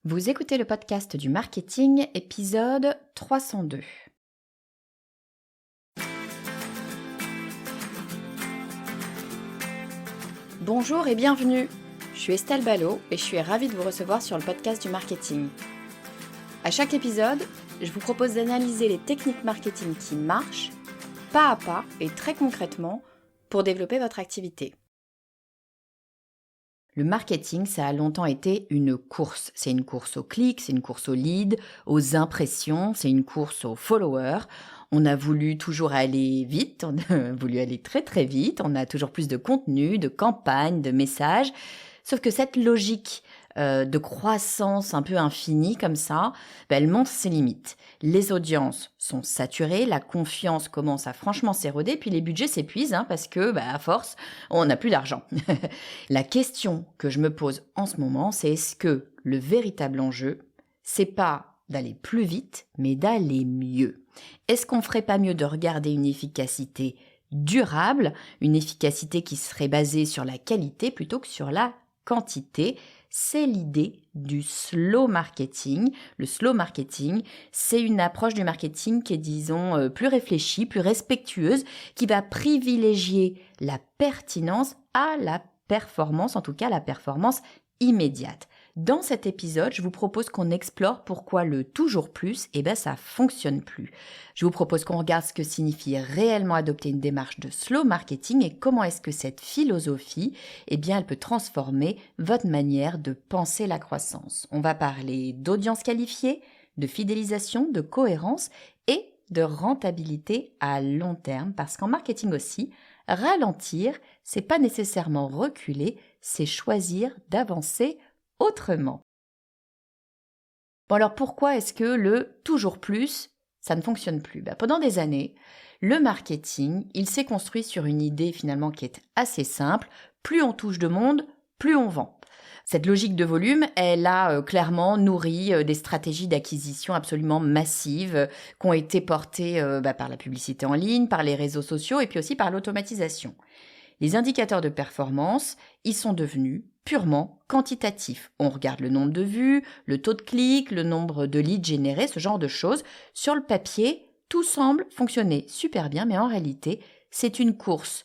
Vous écoutez le podcast du marketing, épisode 302. Bonjour et bienvenue. Je suis Estelle Ballot et je suis ravie de vous recevoir sur le podcast du marketing. À chaque épisode, je vous propose d'analyser les techniques marketing qui marchent, pas à pas et très concrètement, pour développer votre activité. Le marketing, ça a longtemps été une course. C'est une course aux clics, c'est une course aux leads, aux impressions, c'est une course aux followers. On a voulu toujours aller vite, on a voulu aller très très vite, on a toujours plus de contenu, de campagnes, de messages. Sauf que cette logique de croissance un peu infinie comme ça, elle montre ses limites. Les audiences sont saturées, la confiance commence à franchement s'éroder, puis les budgets s'épuisent parce que, à force, on n'a plus d'argent. La question que je me pose en ce moment, c'est est-ce que le véritable enjeu, c'est pas d'aller plus vite, mais d'aller mieux? Est-ce qu'on ferait pas mieux de regarder une efficacité durable, une efficacité qui serait basée sur la qualité plutôt que sur la quantité? C'est l'idée du slow marketing. Le slow marketing, c'est une approche du marketing qui est, disons, plus réfléchie, plus respectueuse, qui va privilégier la pertinence à la performance, en tout cas la performance immédiate. Dans cet épisode, je vous propose qu'on explore pourquoi le toujours plus, ça fonctionne plus. Je vous propose qu'on regarde ce que signifie réellement adopter une démarche de slow marketing et comment est-ce que cette philosophie, elle peut transformer votre manière de penser la croissance. On va parler d'audience qualifiée, de fidélisation, de cohérence et de rentabilité à long terme, parce qu'en marketing aussi, ralentir, c'est pas nécessairement reculer, c'est choisir d'avancer autrement. Bon alors pourquoi est-ce que le toujours plus, ça ne fonctionne plus? Pendant des années, le marketing, il s'est construit sur une idée finalement qui est assez simple. Plus on touche de monde, plus on vend. Cette logique de volume, elle a clairement nourri des stratégies d'acquisition absolument massives qui ont été portées par la publicité en ligne, par les réseaux sociaux et puis aussi par l'automatisation. Les indicateurs de performance, ils sont devenus purement quantitatifs. On regarde le nombre de vues, le taux de clic, le nombre de leads générés, ce genre de choses. Sur le papier, tout semble fonctionner super bien, mais en réalité, c'est une course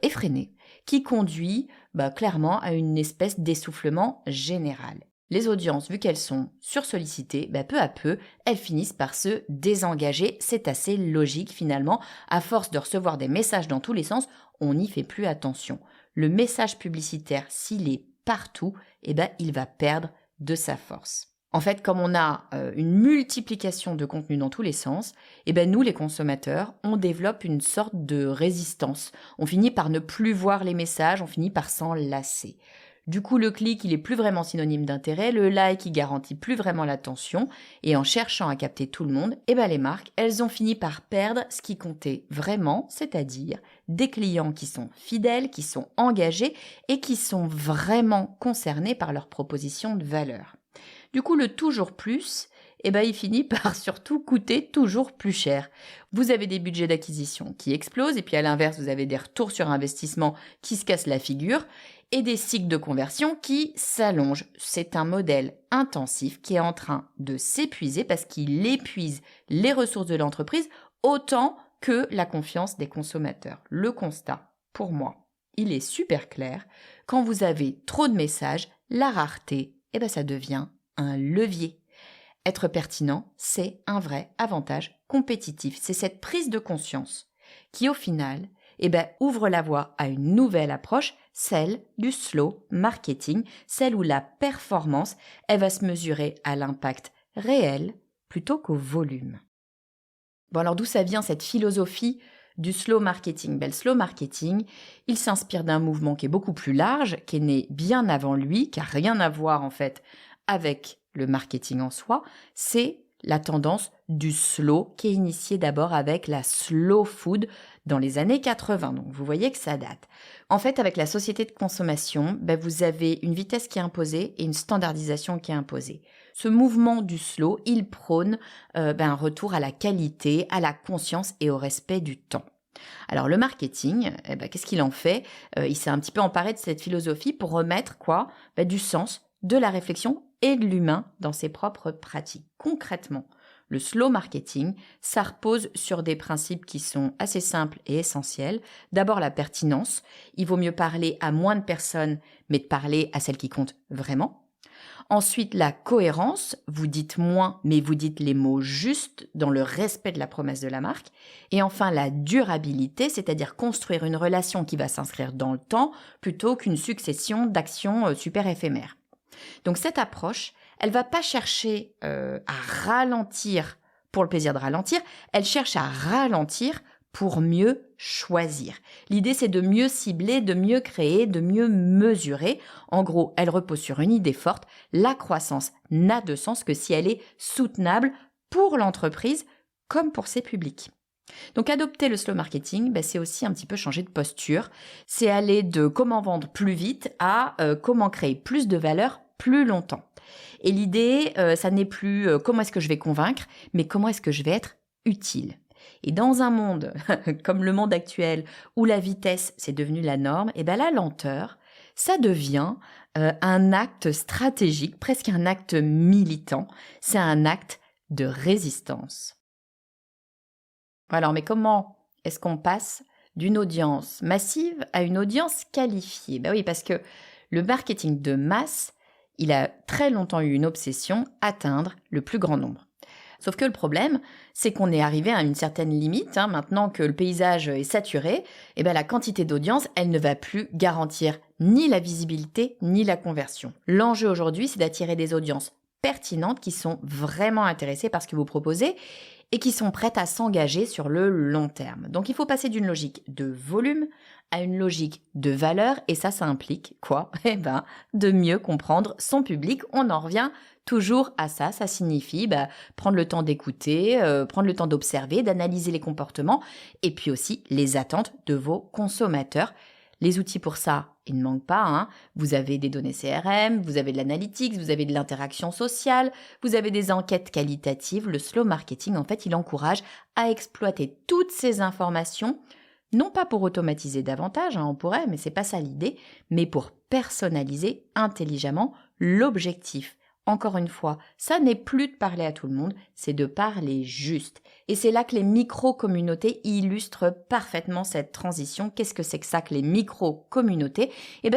effrénée qui conduit clairement à une espèce d'essoufflement général. Les audiences, vu qu'elles sont sursollicitées, peu à peu, elles finissent par se désengager. C'est assez logique finalement. À force de recevoir des messages dans tous les sens, on n'y fait plus attention. Le message publicitaire, s'il est partout, il va perdre de sa force. En fait, comme on a une multiplication de contenu dans tous les sens, nous, les consommateurs, on développe une sorte de résistance. On finit par ne plus voir les messages, on finit par s'en lasser. Du coup, le clic, il est plus vraiment synonyme d'intérêt, le like, il garantit plus vraiment l'attention, et en cherchant à capter tout le monde, les marques, elles ont fini par perdre ce qui comptait vraiment, c'est-à-dire des clients qui sont fidèles, qui sont engagés et qui sont vraiment concernés par leur proposition de valeur. Du coup, le toujours plus, il finit par surtout coûter toujours plus cher. Vous avez des budgets d'acquisition qui explosent et puis à l'inverse, vous avez des retours sur investissement qui se cassent la figure et des cycles de conversion qui s'allongent. C'est un modèle intensif qui est en train de s'épuiser parce qu'il épuise les ressources de l'entreprise autant que la confiance des consommateurs. Le constat, pour moi, il est super clair. Quand vous avez trop de messages, la rareté, ça devient un levier. Être pertinent, c'est un vrai avantage compétitif. C'est cette prise de conscience qui, au final, ouvre la voie à une nouvelle approche, celle du slow marketing, celle où la performance, elle va se mesurer à l'impact réel plutôt qu'au volume. Bon alors d'où ça vient cette philosophie du slow marketing? Le slow marketing, il s'inspire d'un mouvement qui est beaucoup plus large, qui est né bien avant lui, qui n'a rien à voir en fait avec le marketing en soi, c'est la tendance du slow qui est initiée d'abord avec la slow food dans les années 80. Donc vous voyez que ça date. En fait, avec la société de consommation, vous avez une vitesse qui est imposée et une standardisation qui est imposée. Ce mouvement du slow, il prône un retour à la qualité, à la conscience et au respect du temps. Alors le marketing, qu'est-ce qu'il en fait? Il s'est un petit peu emparé de cette philosophie pour remettre du sens, de la réflexion et de l'humain dans ses propres pratiques. Concrètement, le slow marketing, ça repose sur des principes qui sont assez simples et essentiels. D'abord, la pertinence. Il vaut mieux parler à moins de personnes, mais de parler à celles qui comptent vraiment. Ensuite, la cohérence. Vous dites moins, mais vous dites les mots justes dans le respect de la promesse de la marque. Et enfin, la durabilité, c'est-à-dire construire une relation qui va s'inscrire dans le temps plutôt qu'une succession d'actions super éphémères. Donc cette approche, elle va pas chercher à ralentir pour le plaisir de ralentir, elle cherche à ralentir pour mieux choisir. L'idée, c'est de mieux cibler, de mieux créer, de mieux mesurer. En gros, elle repose sur une idée forte. La croissance n'a de sens que si elle est soutenable pour l'entreprise comme pour ses publics. Donc adopter le slow marketing, c'est aussi un petit peu changer de posture. C'est aller de comment vendre plus vite à comment créer plus de valeur plus longtemps. Et l'idée, ça n'est plus comment est-ce que je vais convaincre, mais comment est-ce que je vais être utile. Et dans un monde comme le monde actuel où la vitesse c'est devenu la norme, et la lenteur, ça devient un acte stratégique, presque un acte militant. C'est un acte de résistance. Alors, mais comment est-ce qu'on passe d'une audience massive à une audience qualifiée ? Oui, parce que le marketing de masse, il a très longtemps eu une obsession, atteindre le plus grand nombre. Sauf que le problème, c'est qu'on est arrivé à une certaine limite. Maintenant que le paysage est saturé, la quantité d'audience, elle ne va plus garantir ni la visibilité, ni la conversion. L'enjeu aujourd'hui, c'est d'attirer des audiences pertinentes qui sont vraiment intéressées par ce que vous proposez et qui sont prêtes à s'engager sur le long terme. Donc il faut passer d'une logique de volume à une logique de valeur, et ça implique quoi ? De mieux comprendre son public. On en revient toujours à ça. Ça signifie prendre le temps d'écouter, prendre le temps d'observer, d'analyser les comportements et puis aussi les attentes de vos consommateurs. Les outils pour ça, ils ne manquent pas. Vous avez des données CRM, vous avez de l'analytics, vous avez de l'interaction sociale, vous avez des enquêtes qualitatives. Le slow marketing, en fait, il encourage à exploiter toutes ces informations, non pas pour automatiser davantage, on pourrait, mais c'est pas ça l'idée, mais pour personnaliser intelligemment l'objectif. Encore une fois, ça n'est plus de parler à tout le monde, c'est de parler juste. Et c'est là que les micro-communautés illustrent parfaitement cette transition. Qu'est-ce que c'est que ça que les micro-communautés ?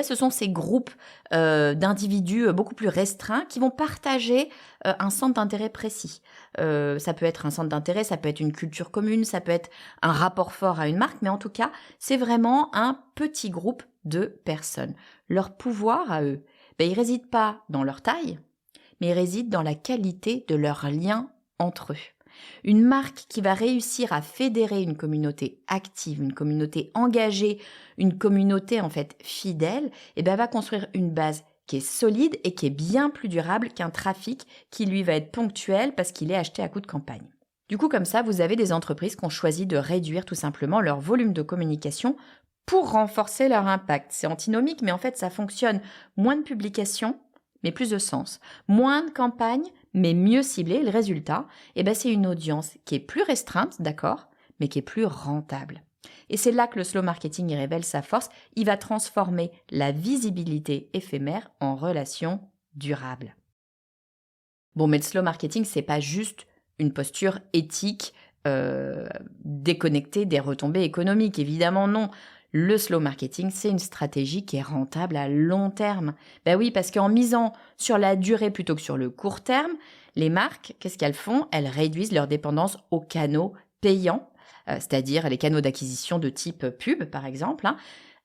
Ce sont ces groupes d'individus beaucoup plus restreints qui vont partager un centre d'intérêt précis. Ça peut être un centre d'intérêt, ça peut être une culture commune, ça peut être un rapport fort à une marque, mais en tout cas, c'est vraiment un petit groupe de personnes. Leur pouvoir à eux, il ne réside pas dans leur taille, mais réside dans la qualité de leurs liens entre eux. Une marque qui va réussir à fédérer une communauté active, une communauté engagée, une communauté en fait fidèle, va construire une base qui est solide et qui est bien plus durable qu'un trafic qui lui va être ponctuel parce qu'il est acheté à coup de campagne. Du coup, comme ça, vous avez des entreprises qui ont choisi de réduire tout simplement leur volume de communication pour renforcer leur impact. C'est antinomique, mais en fait, ça fonctionne. Moins de publications, mais plus de sens. Moins de campagnes, mais mieux ciblées. Le résultat, c'est une audience qui est plus restreinte, d'accord, mais qui est plus rentable. Et c'est là que le slow marketing y révèle sa force. Il va transformer la visibilité éphémère en relation durable. Bon, mais le slow marketing, c'est pas juste une posture éthique déconnectée des retombées économiques. Évidemment, non. Le slow marketing, c'est une stratégie qui est rentable à long terme. Oui, parce qu'en misant sur la durée plutôt que sur le court terme, les marques, qu'est-ce qu'elles font ? Elles réduisent leur dépendance aux canaux payants, c'est-à-dire les canaux d'acquisition de type pub, par exemple.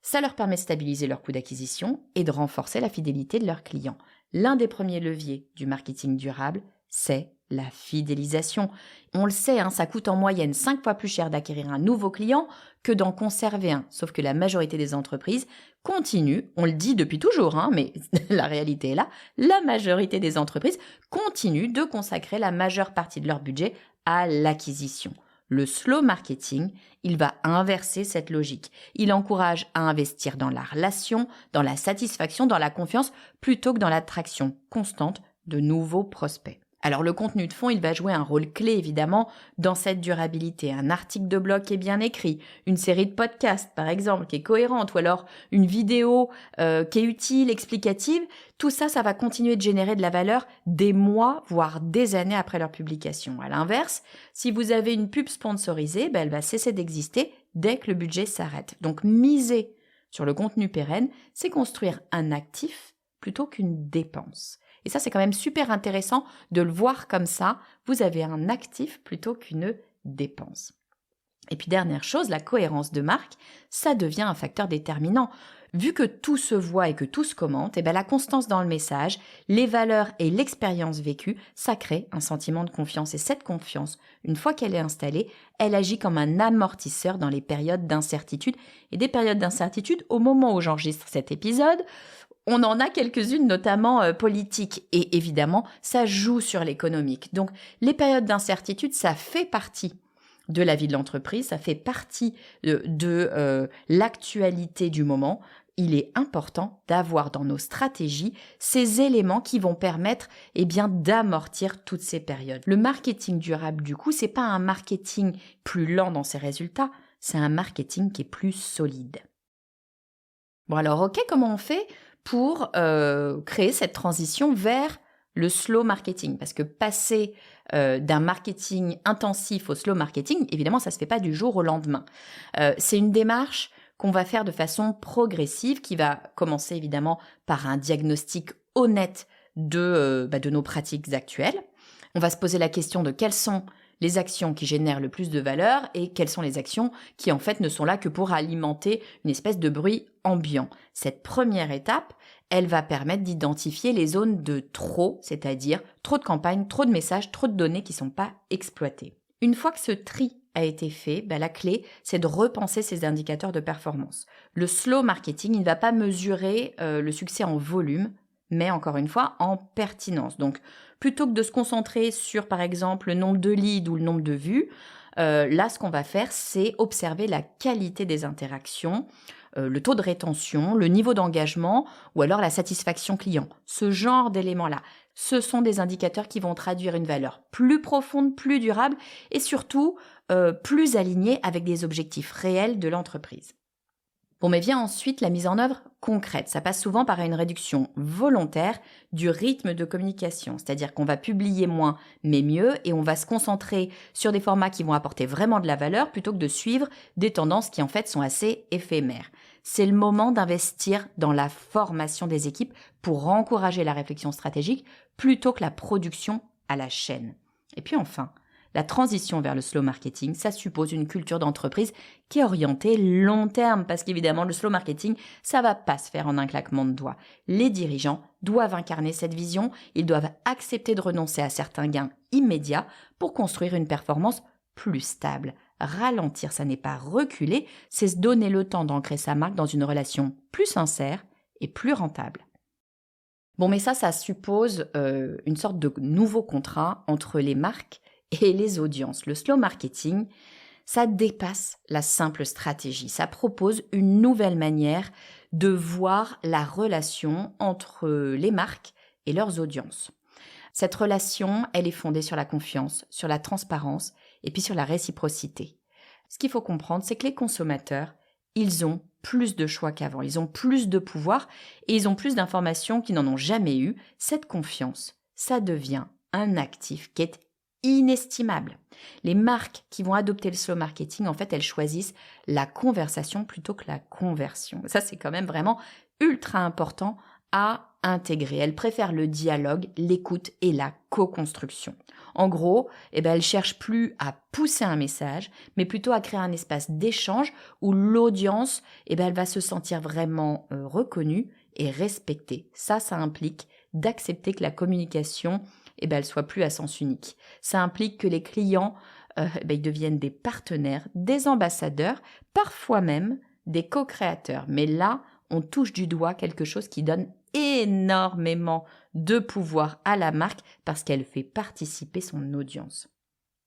Ça leur permet de stabiliser leur coût d'acquisition et de renforcer la fidélité de leurs clients. L'un des premiers leviers du marketing durable, c'est la fidélisation. On le sait, ça coûte en moyenne 5 fois plus cher d'acquérir un nouveau client que d'en conserver un. Sauf que la majorité des entreprises continuent, on le dit depuis toujours, mais la réalité est là, la majorité des entreprises continuent de consacrer la majeure partie de leur budget à l'acquisition. Le slow marketing, il va inverser cette logique. Il encourage à investir dans la relation, dans la satisfaction, dans la confiance, plutôt que dans l'attraction constante de nouveaux prospects. Alors le contenu de fond, il va jouer un rôle clé évidemment dans cette durabilité. Un article de blog qui est bien écrit, une série de podcasts par exemple qui est cohérente ou alors une vidéo qui est utile, explicative, tout ça, ça va continuer de générer de la valeur des mois, voire des années après leur publication. À l'inverse, si vous avez une pub sponsorisée, elle va cesser d'exister dès que le budget s'arrête. Donc miser sur le contenu pérenne, c'est construire un actif plutôt qu'une dépense. Et ça, c'est quand même super intéressant de le voir comme ça. Vous avez un actif plutôt qu'une dépense. Et puis dernière chose, la cohérence de marque, ça devient un facteur déterminant. Vu que tout se voit et que tout se commente, la constance dans le message, les valeurs et l'expérience vécue, ça crée un sentiment de confiance. Et cette confiance, une fois qu'elle est installée, elle agit comme un amortisseur dans les périodes d'incertitude. Et des périodes d'incertitude, au moment où j'enregistre cet épisode, on en a quelques-unes, notamment politiques. Et évidemment, ça joue sur l'économique. Donc, les périodes d'incertitude, ça fait partie de la vie de l'entreprise, ça fait partie de l'actualité du moment. Il est important d'avoir dans nos stratégies ces éléments qui vont permettre d'amortir toutes ces périodes. Le marketing durable, du coup, c'est pas un marketing plus lent dans ses résultats, c'est un marketing qui est plus solide. Bon alors, ok, comment on fait pour créer cette transition vers le slow marketing? Parce que passer d'un marketing intensif au slow marketing, évidemment, ça ne se fait pas du jour au lendemain. C'est une démarche qu'on va faire de façon progressive, qui va commencer évidemment par un diagnostic honnête de nos pratiques actuelles. On va se poser la question de quelles sont les actions qui génèrent le plus de valeur et quelles sont les actions qui en fait ne sont là que pour alimenter une espèce de bruit ambiant. Cette première étape, elle va permettre d'identifier les zones de trop, c'est-à-dire trop de campagnes, trop de messages, trop de données qui ne sont pas exploitées. Une fois que ce tri a été fait, la clé, c'est de repenser ces indicateurs de performance. Le slow marketing, il ne va pas mesurer le succès en volume, mais encore une fois, en pertinence. Donc, plutôt que de se concentrer sur, par exemple, le nombre de leads ou le nombre de vues, là, ce qu'on va faire, c'est observer la qualité des interactions, le taux de rétention, le niveau d'engagement ou alors la satisfaction client. Ce genre d'éléments-là, ce sont des indicateurs qui vont traduire une valeur plus profonde, plus durable et surtout plus alignée avec des objectifs réels de l'entreprise. Bon, mais vient ensuite la mise en œuvre concrète. Ça passe souvent par une réduction volontaire du rythme de communication. C'est-à-dire qu'on va publier moins, mais mieux, et on va se concentrer sur des formats qui vont apporter vraiment de la valeur plutôt que de suivre des tendances qui en fait sont assez éphémères. C'est le moment d'investir dans la formation des équipes pour encourager la réflexion stratégique plutôt que la production à la chaîne. Et puis enfin, la transition vers le slow marketing, ça suppose une culture d'entreprise qui est orientée long terme, parce qu'évidemment, le slow marketing, ça va pas se faire en un claquement de doigts. Les dirigeants doivent incarner cette vision, ils doivent accepter de renoncer à certains gains immédiats pour construire une performance plus stable. Ralentir, ça n'est pas reculer, c'est se donner le temps d'ancrer sa marque dans une relation plus sincère et plus rentable. Bon, mais ça suppose une sorte de nouveau contrat entre les marques et les audiences. Le slow marketing, ça dépasse la simple stratégie. Ça propose une nouvelle manière de voir la relation entre les marques et leurs audiences. Cette relation, elle est fondée sur la confiance, sur la transparence et puis sur la réciprocité. Ce qu'il faut comprendre, c'est que les consommateurs, ils ont plus de choix qu'avant, ils ont plus de pouvoir et ils ont plus d'informations qu'ils n'en ont jamais eu. Cette confiance, ça devient un actif qui est inestimable. Les marques qui vont adopter le slow marketing, en fait, elles choisissent la conversation plutôt que la conversion. Ça, c'est quand même vraiment ultra important à intégrer. Elles préfèrent le dialogue, l'écoute et la co-construction. En gros, elles cherchent plus à pousser un message, mais plutôt à créer un espace d'échange où l'audience, elle va se sentir vraiment reconnue et respectée. Ça implique d'accepter que la communication elle soit plus à sens unique. Ça implique que les clients ils deviennent des partenaires, des ambassadeurs, parfois même des co-créateurs. Mais là, on touche du doigt quelque chose qui donne énormément de pouvoir à la marque parce qu'elle fait participer son audience.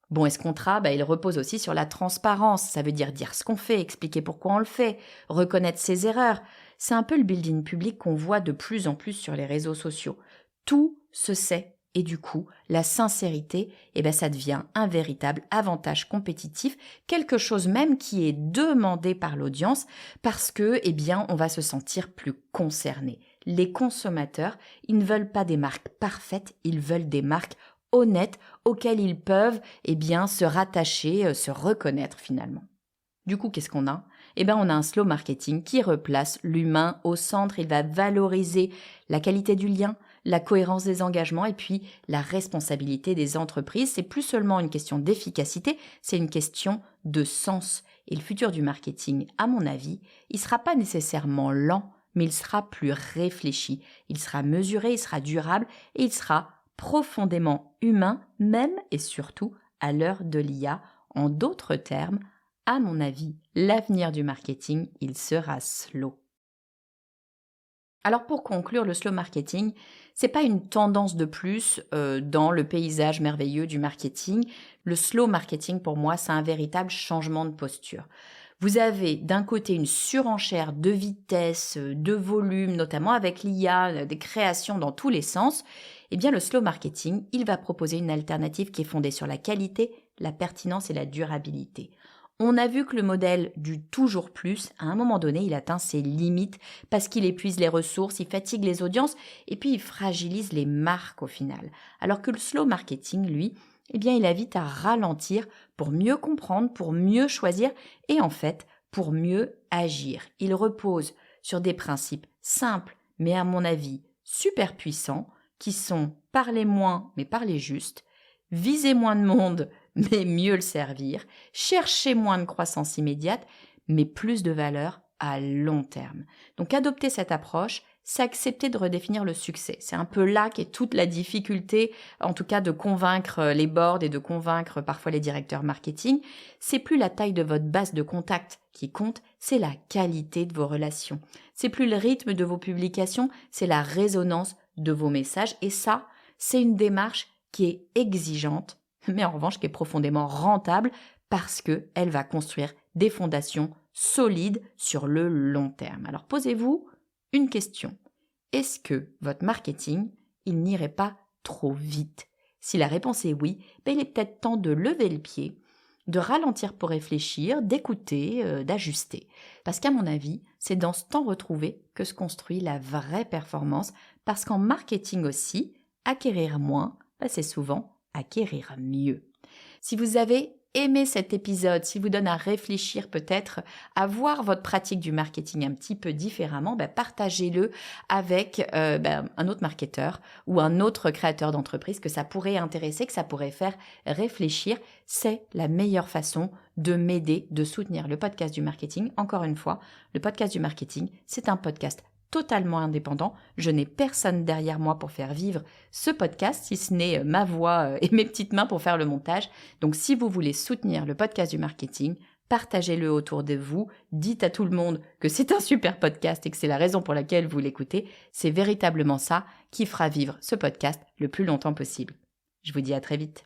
Bon, et ce contrat, il repose aussi sur la transparence. Ça veut dire ce qu'on fait, expliquer pourquoi on le fait, reconnaître ses erreurs. C'est un peu le building public qu'on voit de plus en plus sur les réseaux sociaux. Tout se sait Et du coup, la sincérité, ça devient un véritable avantage compétitif, quelque chose même qui est demandé par l'audience parce que, on va se sentir plus concerné. Les consommateurs, ils ne veulent pas des marques parfaites, ils veulent des marques honnêtes auxquelles ils peuvent, se rattacher, se reconnaître finalement. Du coup, qu'est-ce qu'on a ? On a un slow marketing qui replace l'humain au centre. Il va valoriser la qualité du lien, la cohérence des engagements et puis la responsabilité des entreprises. C'est plus seulement une question d'efficacité, c'est une question de sens. Et le futur du marketing, à mon avis, il ne sera pas nécessairement lent, mais il sera plus réfléchi. Il sera mesuré, il sera durable et il sera profondément humain, même et surtout à l'heure de l'IA. En d'autres termes, à mon avis, l'avenir du marketing, il sera slow. Alors pour conclure, le slow marketing, c'est pas une tendance de plus dans le paysage merveilleux du marketing. Le slow marketing, pour moi, c'est un véritable changement de posture. Vous avez d'un côté une surenchère de vitesse, de volume, notamment avec l'IA, des créations dans tous les sens. Le slow marketing, il va proposer une alternative qui est fondée sur la qualité, la pertinence et la durabilité. On a vu que le modèle du toujours plus, à un moment donné, il atteint ses limites parce qu'il épuise les ressources, il fatigue les audiences et puis il fragilise les marques au final. Alors que le slow marketing, lui, il invite à ralentir pour mieux comprendre, pour mieux choisir et en fait, pour mieux agir. Il repose sur des principes simples, mais à mon avis, super puissants, qui sont parler moins, mais parler juste, viser moins de monde, mais mieux le servir, chercher moins de croissance immédiate, mais plus de valeur à long terme. Donc adopter cette approche, c'est accepter de redéfinir le succès. C'est un peu là qu'est toute la difficulté, en tout cas de convaincre les boards et de convaincre parfois les directeurs marketing. C'est plus la taille de votre base de contact qui compte, c'est la qualité de vos relations. C'est plus le rythme de vos publications, c'est la résonance de vos messages. Et ça, c'est une démarche qui est exigeante, mais en revanche qui est profondément rentable parce qu'elle va construire des fondations solides sur le long terme. Alors posez-vous une question. Est-ce que votre marketing, il n'irait pas trop vite ? Si la réponse est oui, il est peut-être temps de lever le pied, de ralentir pour réfléchir, d'écouter, d'ajuster. Parce qu'à mon avis, c'est dans ce temps retrouvé que se construit la vraie performance, parce qu'en marketing aussi, acquérir moins, c'est souvent acquérir mieux. Si vous avez aimé cet épisode, s'il vous donne à réfléchir peut-être, à voir votre pratique du marketing un petit peu différemment, partagez-le avec un autre marketeur ou un autre créateur d'entreprise que ça pourrait intéresser, que ça pourrait faire réfléchir. C'est la meilleure façon de m'aider, de soutenir le podcast du marketing. Encore une fois, le podcast du marketing, c'est un podcast totalement indépendant. Je n'ai personne derrière moi pour faire vivre ce podcast, si ce n'est ma voix et mes petites mains pour faire le montage. Donc, si vous voulez soutenir le podcast du marketing, partagez-le autour de vous. Dites à tout le monde que c'est un super podcast et que c'est la raison pour laquelle vous l'écoutez. C'est véritablement ça qui fera vivre ce podcast le plus longtemps possible. Je vous dis à très vite.